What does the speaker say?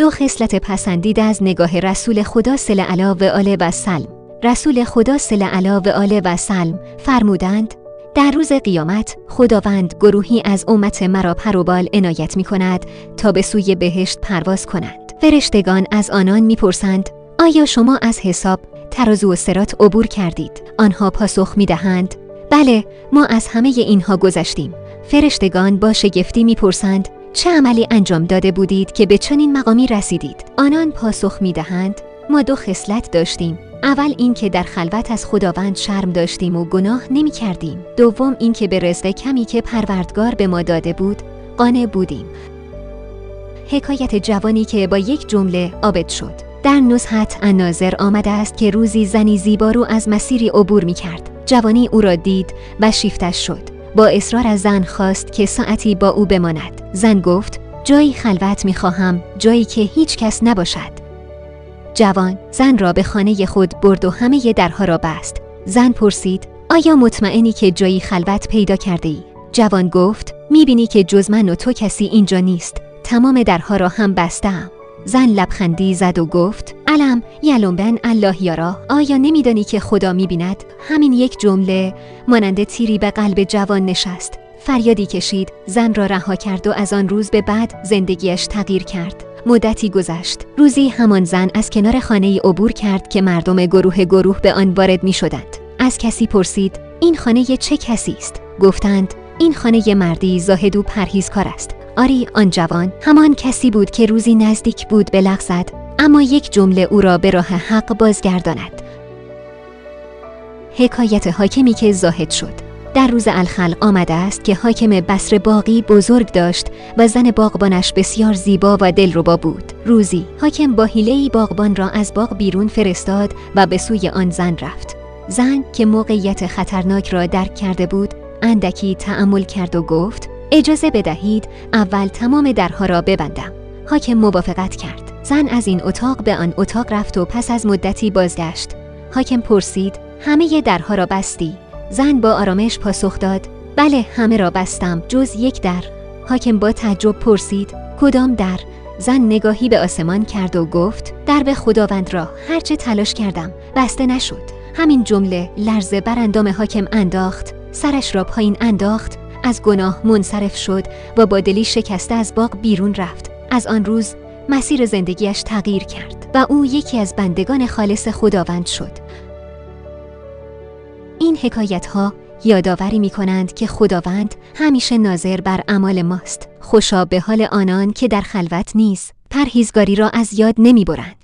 2 خصلت پسندیده از نگاه رسول خدا صلی الله و آله و سلم. رسول خدا صلی الله و آله و سلم فرمودند: در روز قیامت خداوند گروهی از امت مرا پروبال عنایت می کند تا به سوی بهشت پرواز کنند. فرشتگان از آنان می پرسند: آیا شما از حساب، ترازو و صراط عبور کردید؟ آنها پاسخ می دهند: بله، ما از همه اینها گذشتیم. فرشتگان با شگفتی می پرسند: چه عملی انجام داده بودید که به چنین مقامی رسیدید؟ آنان پاسخ می دهند: ما 2 خصلت داشتیم. اول این که در خلوت از خداوند شرم داشتیم و گناه نمی کردیم. دوم این که به رزق کمی که پروردگار به ما داده بود قانع بودیم. حکایت جوانی که با یک جمله عابد شد. در نزهت الناظر آمده است که روزی زنی زیبارو از مسیری عبور می کرد. جوانی او را دید و شیفتش شد. با اصرار از زن خواست که ساعتی با او بماند. زن گفت: جایی خلوت می خواهم، جایی که هیچ کس نباشد. جوان زن را به خانه خود برد و همه درها را بست. زن پرسید: آیا مطمئنی که جایی خلوت پیدا کرده ای؟ جوان گفت: می بینی که جز من و تو کسی اینجا نیست. تمام درها را هم بستم. زن لبخندی زد و گفت: علم یعلم بن الله یرا. آیا نمیدانی که خدا میبیند؟ همین یک جمله مانند تیری به قلب جوان نشست. فریادی کشید، زن را رها کرد و از آن روز به بعد زندگیش تغییر کرد. مدتی گذشت. روزی همان زن از کنار خانه‌ای عبور کرد که مردم گروه به آن وارد میشدند. از کسی پرسید: این خانه چه کسی است؟ گفتند: این خانه مردی زاهد و پرهیزکار است. آری، آن جوان همان کسی بود که روزی نزدیک بود به لغزد، اما یک جمله او را به راه حق بازگرداند. حکایت حاکمی که زاهد شد. در روز الخلق آمده است که حاکم بصره باغی بزرگ داشت و زن باغبانش بسیار زیبا و دلربا بود. روزی حاکم با حیله‌ای باغبان را از باغ بیرون فرستاد و به سوی آن زن رفت. زن که موقعیت خطرناک را درک کرده بود، اندکی تأمل کرد و گفت: اجازه بدهید اول تمام درها را ببندم. حاکم موافقت کرد. زن از این اتاق به آن اتاق رفت و پس از مدتی بازگشت. حاکم پرسید: همه درها را بستی؟ زن با آرامش پاسخ داد: بله، همه را بستم جز یک در. حاکم با تعجب پرسید: کدام در؟ زن نگاهی به آسمان کرد و گفت: درب خداوند را هرچه تلاش کردم بسته نشد. همین جمله لرزه بر اندام حاکم انداخت. سرش را پایین انداخت، از گناه منصرف شد و با دلی شکسته از باغ بیرون رفت. از آن روز مسیر زندگیش تغییر کرد و او یکی از بندگان خالص خداوند شد. این حکایت‌ها یادآوری می‌کنند که خداوند همیشه ناظر بر اعمال ماست. خوشا به حال آنان که در خلوت نیز پرهیزگاری را از یاد نمی‌برند.